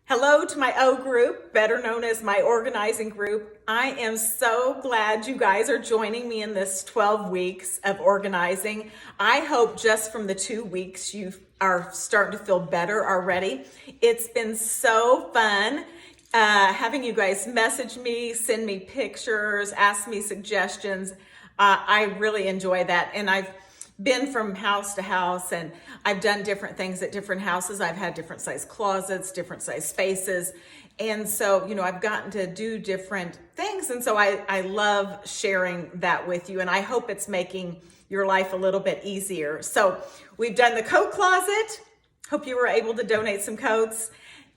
Hello to my O group, better known as my organizing group. I am so glad you guys are joining me in this 12 weeks of organizing. I hope just from the 2 weeks you are starting to feel better already. It's been so fun having you guys message me, send me pictures, ask me suggestions. I really enjoy that. And I've been from house to house and I've done different things at different houses. I've had different size closets, different size spaces. And so, I've gotten to do different things. And so I love sharing that with you. And I hope it's making your life a little bit easier. So we've done the coat closet. Hope you were able to donate some coats.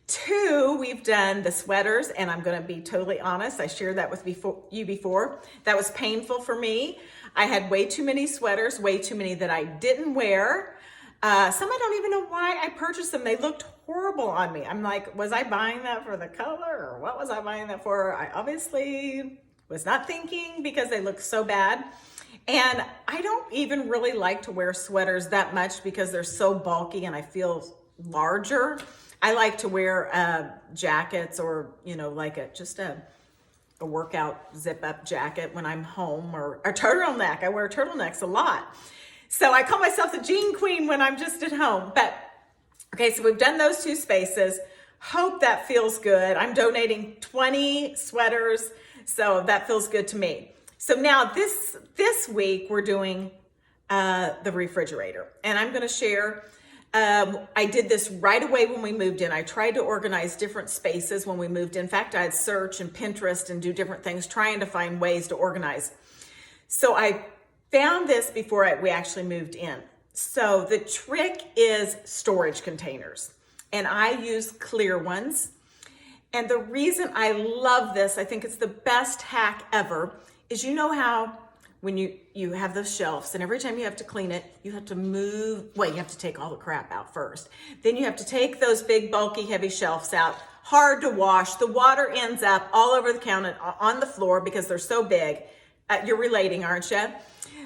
2, we've done the sweaters, and I'm going to be totally honest. I shared that with you before. That was painful for me. I had way too many sweaters, way too many that I didn't wear. Some I don't even know why I purchased them. They looked horrible on me. I'm like, was I buying that for the color or what was I buying that for? I obviously was not thinking because they look so bad. And I don't even really like to wear sweaters that much because they're so bulky and I feel larger. I like to wear jackets or, like just a workout zip up jacket when I'm home, or a turtleneck. I wear turtlenecks a lot. So I call myself the jean queen when I'm just at home. But okay, so we've done those 2 spaces. Hope that feels good. I'm donating 20 sweaters. So that feels good to me. So now this week we're doing the refrigerator, and I'm going to share. I did this right away when we moved in. I tried to organize different spaces when we moved in. In fact, I'd search and Pinterest and do different things trying to find ways to organize. So I found this before we actually moved in. So the trick is storage containers, and I use clear ones. And the reason I love this, I think it's the best hack ever, is how when you have those shelves, and every time you have to clean it, you have to you have to take all the crap out first. Then you have to take those big, bulky, heavy shelves out, hard to wash. The water ends up all over the counter, on the floor because they're so big. You're relating, aren't you?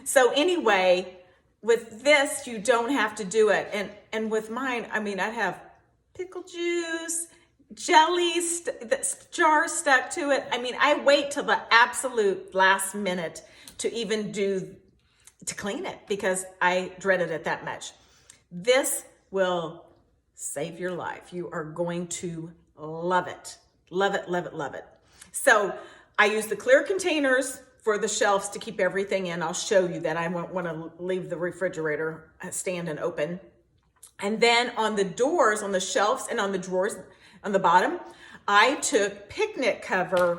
So anyway, with this, you don't have to do it. And with mine, I'd have pickle juice, jelly, jar stuck to it. I wait till the absolute last minute to even to clean it because I dreaded it that much. This will save your life. You are going to love it. Love it, love it, love it. So I use the clear containers for the shelves to keep everything in. I'll show you that. I won't want to leave the refrigerator standing open. And then on the doors, on the shelves and on the drawers on the bottom, I took picnic covers,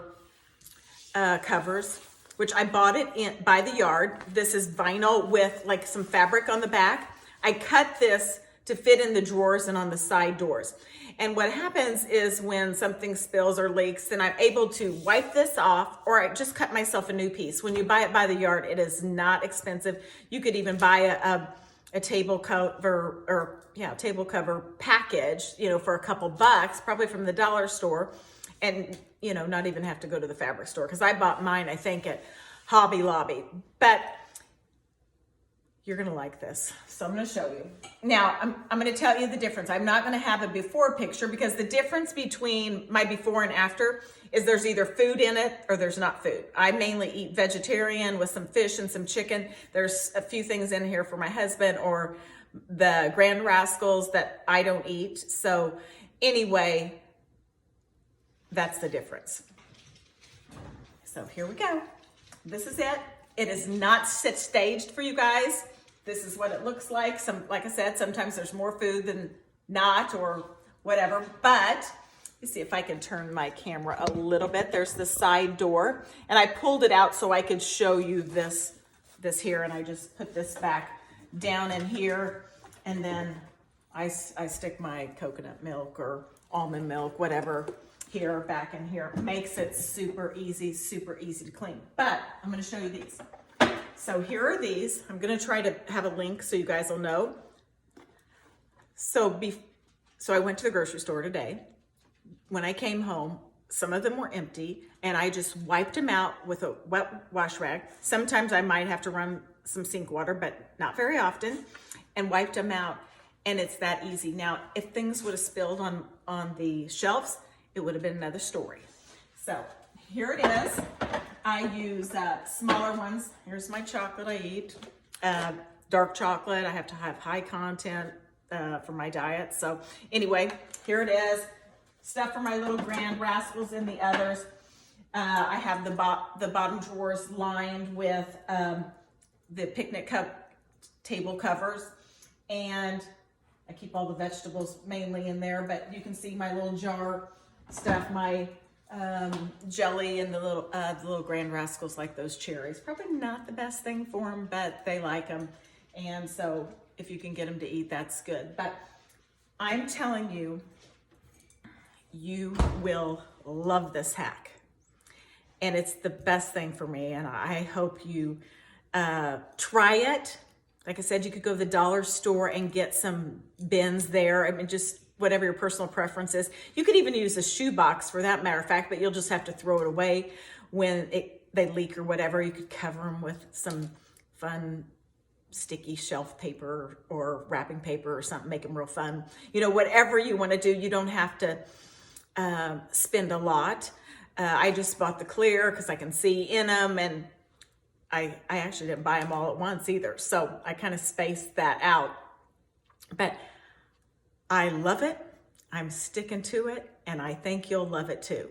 which I bought it by the yard. This is vinyl with like some fabric on the back. I cut this to fit in the drawers and on the side doors. And what happens is when something spills or leaks, then I'm able to wipe this off, or I just cut myself a new piece. When you buy it by the yard, it is not expensive. You could even buy a table cover table cover package, for a couple bucks, probably from the dollar store, and not even have to go to the fabric store, because I bought mine, I think, at Hobby Lobby. But you're gonna like this, so I'm gonna show you. Now, I'm gonna tell you the difference. I'm not gonna have a before picture, because the difference between my before and after is there's either food in it or there's not food. I mainly eat vegetarian with some fish and some chicken. There's a few things in here for my husband or the Grand Rascals that I don't eat. So anyway, that's the difference. So here we go. This is it. It is not staged for you guys. This is what it looks like. Like I said, sometimes there's more food than not or whatever, but let's see if I can turn my camera a little bit. There's the side door, and I pulled it out so I could show you this here, and I just put this back down in here, and then I stick my coconut milk or almond milk, whatever, here, back in here. Makes it super easy to clean. But I'm going to show you these. So here are these. I'm going to try to have a link so you guys will know. So I went to the grocery store today. When I came home, some of them were empty, and I just wiped them out with a wet wash rag. Sometimes I might have to run some sink water, but not very often, and wiped them out. and it's that easy. Now, if things would have spilled on the shelves, it would have been another story. So here it is. I use smaller ones. Here's my chocolate I eat. Dark chocolate. I have to have high content for my diet. So anyway, here it is. Stuff for my little Grand Rascals and the others. I have the bottom drawers lined with the picnic cup table covers, and I keep all the vegetables mainly in there, but you can see my little jar stuff, my jelly, and the little Grand Rascals like those cherries. Probably not the best thing for them, but they like them. And so if you can get them to eat, that's good. But I'm telling you, you will love this hack. And it's the best thing for me. And I hope you try it. Like I said, you could go to the dollar store and get some bins there. I mean, just whatever your personal preference is. You could even use a shoe box for that matter of fact, but you'll just have to throw it away when they leak or whatever. You could cover them with some fun sticky shelf paper or wrapping paper or something, make them real fun. You know, whatever you want to do, you don't have to spend a lot. I just bought the clear because I can see in them, and I actually didn't buy them all at once either. So I kind of spaced that out. But I love it. I'm sticking to it, and I think you'll love it too.